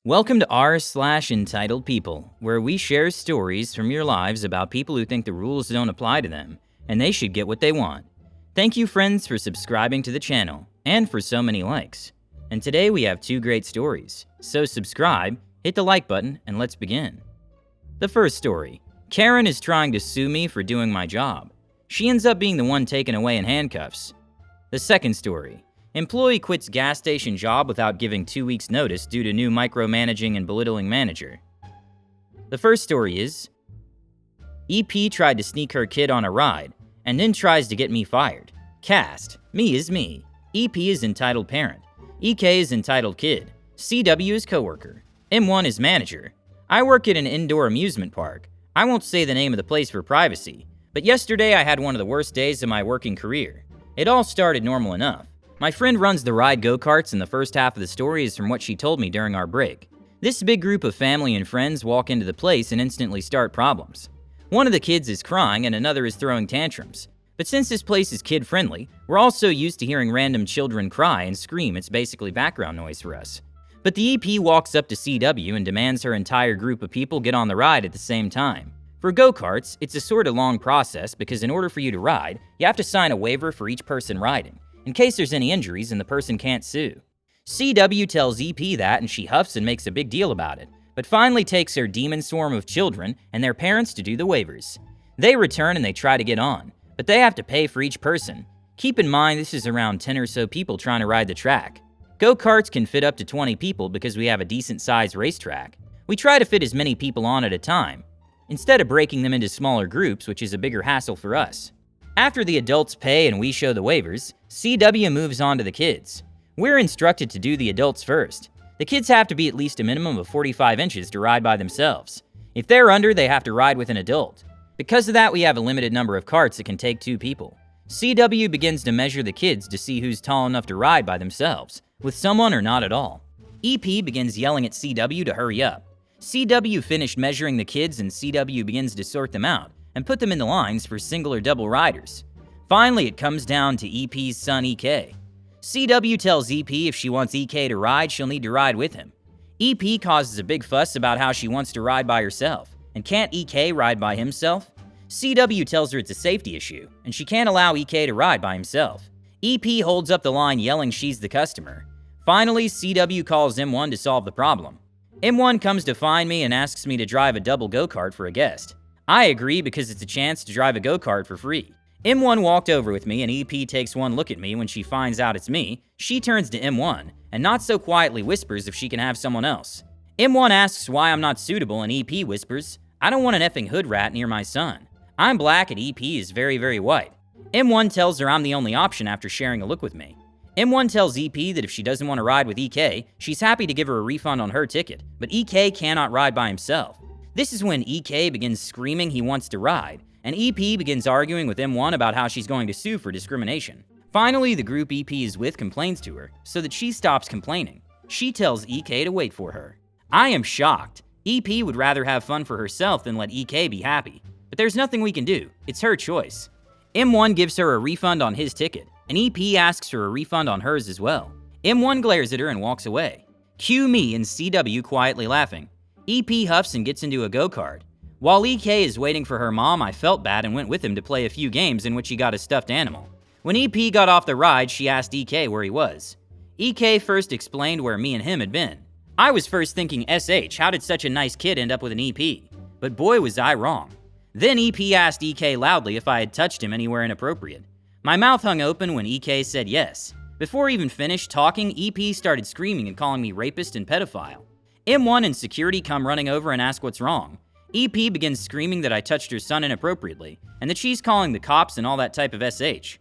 Welcome to r/entitled people, where we share stories from your lives about people who think the rules don't apply to them, and they should get what they want. Thank you, friends, for subscribing to the channel, and for so many likes. And today we have two great stories, so subscribe, hit the like button, and let's begin. The first story. Karen is trying to sue me for doing my job. She ends up being the one taken away in handcuffs. The second story. Employee quits gas station job without giving 2 weeks notice due to new micromanaging and belittling manager. The first story is, EP tried to sneak her kid on a ride, and then tries to get me fired. Cast, me is me. EP is entitled parent. EK is entitled kid. CW is coworker. M1 is manager. I work at an indoor amusement park. I won't say the name of the place for privacy, but yesterday I had one of the worst days of my working career. It all started normal enough. My friend runs the ride go-karts, and the first half of the story is from what she told me during our break. This big group of family and friends walk into the place and instantly start problems. One of the kids is crying and another is throwing tantrums. But since this place is kid-friendly, we're also used to hearing random children cry and scream. It's basically background noise for us. But the EP walks up to CW and demands her entire group of people get on the ride at the same time. For go-karts, it's a sort of long process because in order for you to ride, you have to sign a waiver for each person riding, in case there's any injuries and the person can't sue. CW tells EP that, and she huffs and makes a big deal about it, but finally takes her demon swarm of children and their parents to do the waivers. They return and they try to get on, but they have to pay for each person. Keep in mind this is around 10 or so people trying to ride the track. Go-karts can fit up to 20 people because we have a decent-sized racetrack. We try to fit as many people on at a time, instead of breaking them into smaller groups, which is a bigger hassle for us. After the adults pay and we show the waivers, CW moves on to the kids. We're instructed to do the adults first. The kids have to be at least a minimum of 45 inches to ride by themselves. If they're under, they have to ride with an adult. Because of that, we have a limited number of carts that can take 2 people. CW begins to measure the kids to see who's tall enough to ride by themselves, with someone or not at all. EP begins yelling at CW to hurry up. CW finished measuring the kids and CW begins to sort them out and put them in the lines for single or double riders. Finally, it comes down to EP's son, EK. CW tells EP if she wants EK to ride, she'll need to ride with him. EP causes a big fuss about how she wants to ride by herself, and can't EK ride by himself? CW tells her it's a safety issue, and she can't allow EK to ride by himself. EP holds up the line yelling she's the customer. Finally, CW calls M1 to solve the problem. M1 comes to find me and asks me to drive a double go-kart for a guest. I agree because it's a chance to drive a go-kart for free. M1 walked over with me and EP takes one look at me. When she finds out it's me, she turns to M1 and not so quietly whispers if she can have someone else. M1 asks why I'm not suitable and EP whispers, I don't want an effing hood rat near my son. I'm black and EP is very, very white. M1 tells her I'm the only option after sharing a look with me. M1 tells EP that if she doesn't want to ride with EK, she's happy to give her a refund on her ticket, but EK cannot ride by himself. This is when EK begins screaming he wants to ride, and EP begins arguing with M1 about how she's going to sue for discrimination. Finally, the group EP is with complains to her, so that she stops complaining. She tells EK to wait for her. I am shocked. EP would rather have fun for herself than let EK be happy, but there's nothing we can do. It's her choice. M1 gives her a refund on his ticket, and EP asks for a refund on hers as well. M1 glares at her and walks away. Cue me and CW quietly laughing. EP huffs and gets into a go-kart. While EK is waiting for her mom, I felt bad and went with him to play a few games in which he got a stuffed animal. When EP got off the ride, she asked EK where he was. EK first explained where me and him had been. I was first thinking, SH, how did such a nice kid end up with an EP? But boy was I wrong. Then EP asked EK loudly if I had touched him anywhere inappropriate. My mouth hung open when EK said yes. Before I even finished talking, EP started screaming and calling me rapist and pedophile. M1 and security come running over and ask what's wrong. EP begins screaming that I touched her son inappropriately, and that she's calling the cops and all that type of SH.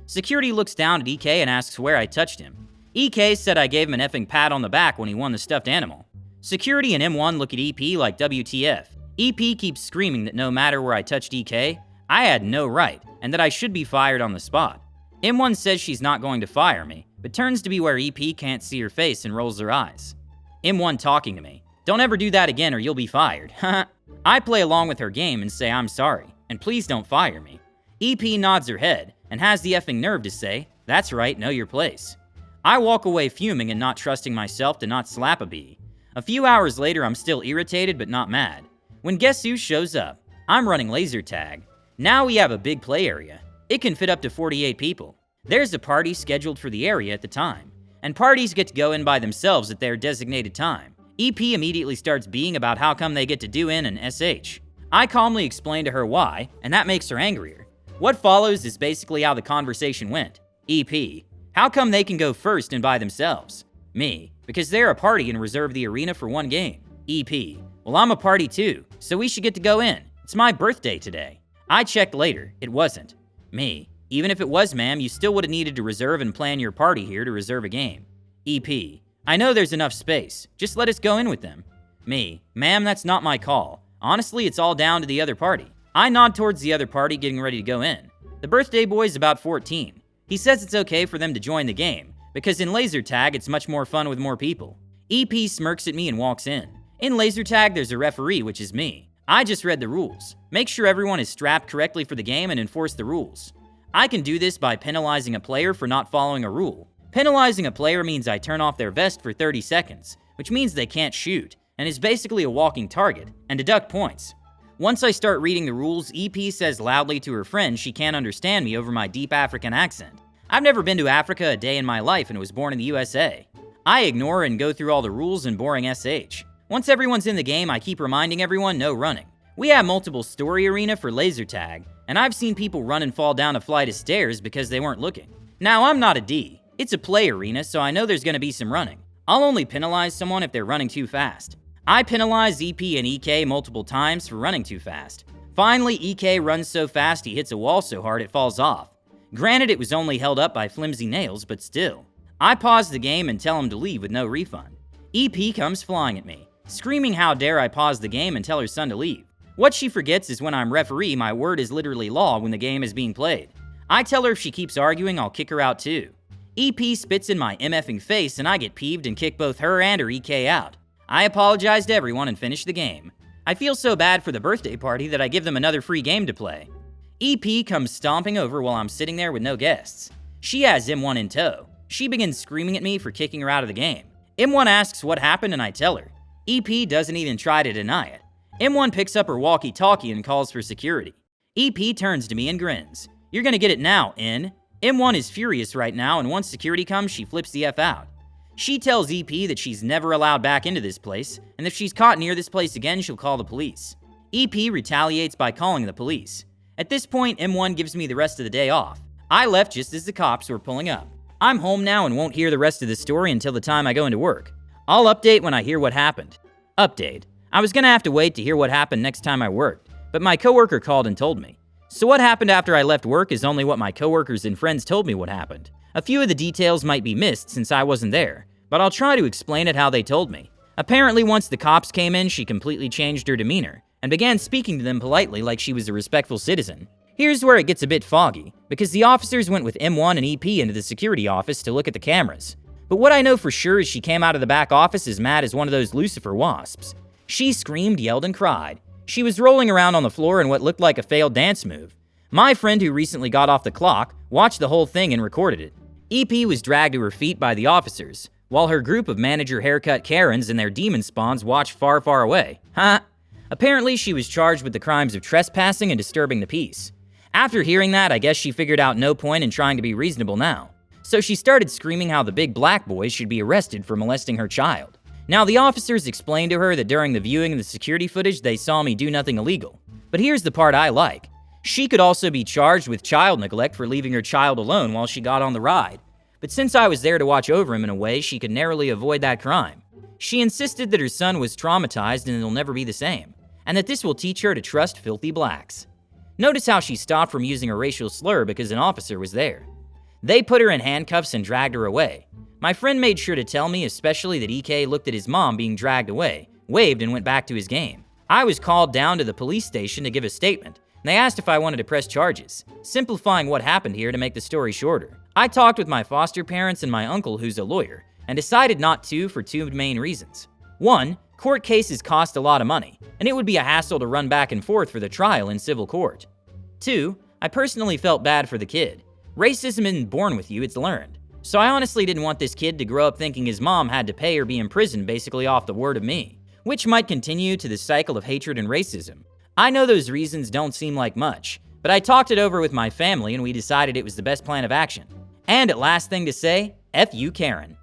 Security looks down at EK and asks where I touched him. EK said I gave him an effing pat on the back when he won the stuffed animal. Security and M1 look at EP like WTF. EP keeps screaming that no matter where I touched EK, I had no right, and that I should be fired on the spot. M1 says she's not going to fire me, but turns to be where EP can't see her face and rolls her eyes. M1 talking to me. Don't ever do that again or you'll be fired. I play along with her game and say I'm sorry, and please don't fire me. EP nods her head and has the effing nerve to say, that's right, know your place. I walk away fuming and not trusting myself to not slap a bee. A few hours later, I'm still irritated but not mad. When guess who shows up? I'm running laser tag. Now we have a big play area. It can fit up to 48 people. There's a party scheduled for the area at the time, and parties get to go in by themselves at their designated time. EP immediately starts being about how come they get to do N and SH. I calmly explain to her why, and that makes her angrier. What follows is basically how the conversation went. EP, how come they can go first and by themselves? Me, because they're a party and reserve the arena for one game. EP, well, I'm a party too, so we should get to go in. It's my birthday today. I checked later, it wasn't. Me, even if it was, ma'am, you still would have needed to reserve and plan your party here to reserve a game. EP, I know there's enough space, just let us go in with them. Me, ma'am, that's not my call. Honestly, it's all down to the other party. I nod towards the other party getting ready to go in. The birthday boy's about 14. He says it's okay for them to join the game, because in laser tag it's much more fun with more people. EP smirks at me and walks in. In laser tag there's a referee, which is me. I just read the rules. Make sure everyone is strapped correctly for the game and enforce the rules. I can do this by penalizing a player for not following a rule. Penalizing a player means I turn off their vest for 30 seconds, which means they can't shoot, and is basically a walking target, and deduct points. Once I start reading the rules, EP says loudly to her friend she can't understand me over my deep African accent. I've never been to Africa a day in my life and was born in the USA. I ignore and go through all the rules in boring SH. Once everyone's in the game, I keep reminding everyone no running. We have multiple story arena for laser tag, and I've seen people run and fall down a flight of stairs because they weren't looking. Now, I'm not a D. It's a play arena, so I know there's gonna be some running. I'll only penalize someone if they're running too fast. I penalize EP and EK multiple times for running too fast. Finally, EK runs so fast he hits a wall so hard it falls off. Granted, it was only held up by flimsy nails, but still. I pause the game and tell him to leave with no refund. EP comes flying at me, screaming how dare I pause the game and tell her son to leave. What she forgets is when I'm referee, my word is literally law when the game is being played. I tell her if she keeps arguing, I'll kick her out too. EP spits in my MFing face and I get peeved and kick both her and her EK out. I apologize to everyone and finish the game. I feel so bad for the birthday party that I give them another free game to play. EP comes stomping over while I'm sitting there with no guests. She has M1 in tow. She begins screaming at me for kicking her out of the game. M1 asks what happened and I tell her. EP doesn't even try to deny it. M1 picks up her walkie-talkie and calls for security. EP turns to me and grins. You're gonna get it now, N. M1 is furious right now, and once security comes, she flips the F out. She tells EP that she's never allowed back into this place, and if she's caught near this place again, she'll call the police. EP retaliates by calling the police. At this point, M1 gives me the rest of the day off. I left just as the cops were pulling up. I'm home now and won't hear the rest of the story until the time I go into work. I'll update when I hear what happened. Update. I was gonna have to wait to hear what happened next time I worked, but my coworker called and told me. So what happened after I left work is only what my coworkers and friends told me what happened. A few of the details might be missed since I wasn't there, but I'll try to explain it how they told me. Apparently once the cops came in, she completely changed her demeanor and began speaking to them politely like she was a respectful citizen. Here's where it gets a bit foggy, because the officers went with M1 and EP into the security office to look at the cameras. But what I know for sure is she came out of the back office as mad as one of those Lucifer wasps. She screamed, yelled, and cried. She was rolling around on the floor in what looked like a failed dance move. My friend who recently got off the clock watched the whole thing and recorded it. EP was dragged to her feet by the officers, while her group of manager haircut Karens and their demon spawns watched far, far away. Apparently she was charged with the crimes of trespassing and disturbing the peace. After hearing that, I guess she figured out no point in trying to be reasonable now. So she started screaming how the big black boys should be arrested for molesting her child. Now the officers explained to her that during the viewing of the security footage they saw me do nothing illegal. But here's the part I like. She could also be charged with child neglect for leaving her child alone while she got on the ride. But since I was there to watch over him in a way, she could narrowly avoid that crime. She insisted that her son was traumatized and it'll never be the same, and that this will teach her to trust filthy blacks. Notice how she stopped from using a racial slur because an officer was there. They put her in handcuffs and dragged her away. My friend made sure to tell me especially that EK looked at his mom being dragged away, waved, and went back to his game. I was called down to the police station to give a statement, and they asked if I wanted to press charges, simplifying what happened here to make the story shorter. I talked with my foster parents and my uncle who's a lawyer, and decided not to for two main reasons. One, court cases cost a lot of money, and it would be a hassle to run back and forth for the trial in civil court. Two, I personally felt bad for the kid. Racism isn't born with you, it's learned. So I honestly didn't want this kid to grow up thinking his mom had to pay or be in prison basically off the word of me, which might continue to the cycle of hatred and racism. I know those reasons don't seem like much, but I talked it over with my family and we decided it was the best plan of action. And at last thing to say, F you Karen.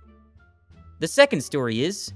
The second story is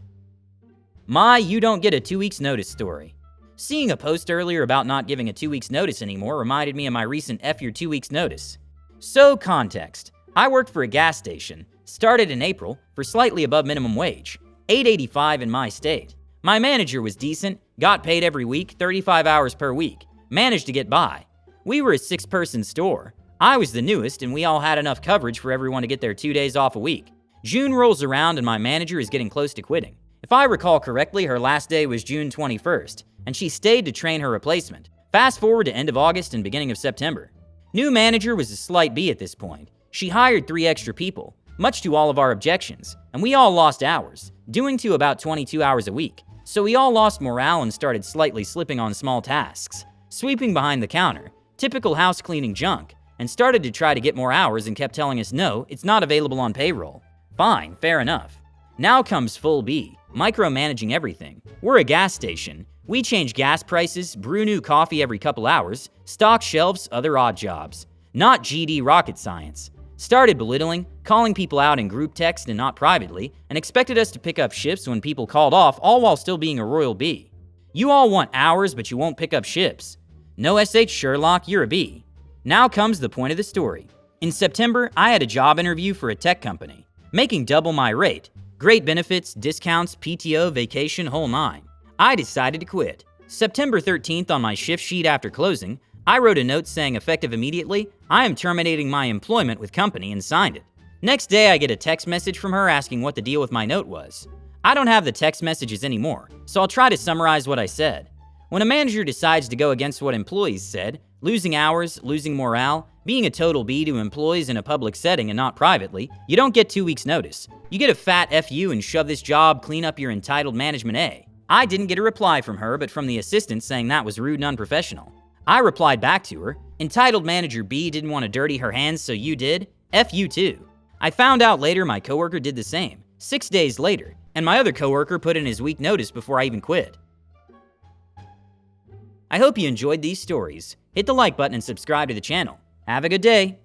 my you don't get a 2 weeks notice story. Seeing a post earlier about not giving a 2 weeks notice anymore reminded me of my recent F your 2 weeks notice. So context, I worked for a gas station, started in April for slightly above minimum wage, $8.85 in my state. My manager was decent, got paid every week, 35 hours per week, managed to get by. We were a 6-person store. I was the newest and we all had enough coverage for everyone to get their 2 days off a week. June rolls around and my manager is getting close to quitting. If I recall correctly, her last day was June 21st, and she stayed to train her replacement. Fast forward to end of August and beginning of September. New manager was a slight B at this point. She hired 3 extra people, much to all of our objections, and we all lost hours, doing to about 22 hours a week. So we all lost morale and started slightly slipping on small tasks, sweeping behind the counter, typical house cleaning junk, and started to try to get more hours and kept telling us no, it's not available on payroll. Fine, fair enough. Now comes full B, micromanaging everything. We're a gas station. We change gas prices, brew new coffee every couple hours, stock shelves, other odd jobs. Not GD rocket science. Started belittling, calling people out in group text and not privately, and expected us to pick up shifts when people called off, all while still being a royal B. You all want hours, but you won't pick up shifts. No SH Sherlock, you're a B. Now comes the point of the story. In September, I had a job interview for a tech company, making double my rate. Great benefits, discounts, PTO, vacation, whole nine. I decided to quit. September 13th on my shift sheet after closing, I wrote a note saying effective immediately, I am terminating my employment with company and signed it. Next day I get a text message from her asking what the deal with my note was. I don't have the text messages anymore, so I'll try to summarize what I said. When a manager decides to go against what employees said, losing hours, losing morale, being a total B to employees in a public setting and not privately, you don't get 2 weeks notice. You get a fat FU and shove this job, clean up your entitled management A. I didn't get a reply from her, but from the assistant saying that was rude and unprofessional. I replied back to her, entitled manager B didn't want to dirty her hands, so you did? F you too. I found out later my coworker did the same, 6 days later, and my other coworker put in his week notice before I even quit. I hope you enjoyed these stories. Hit the like button and subscribe to the channel. Have a good day.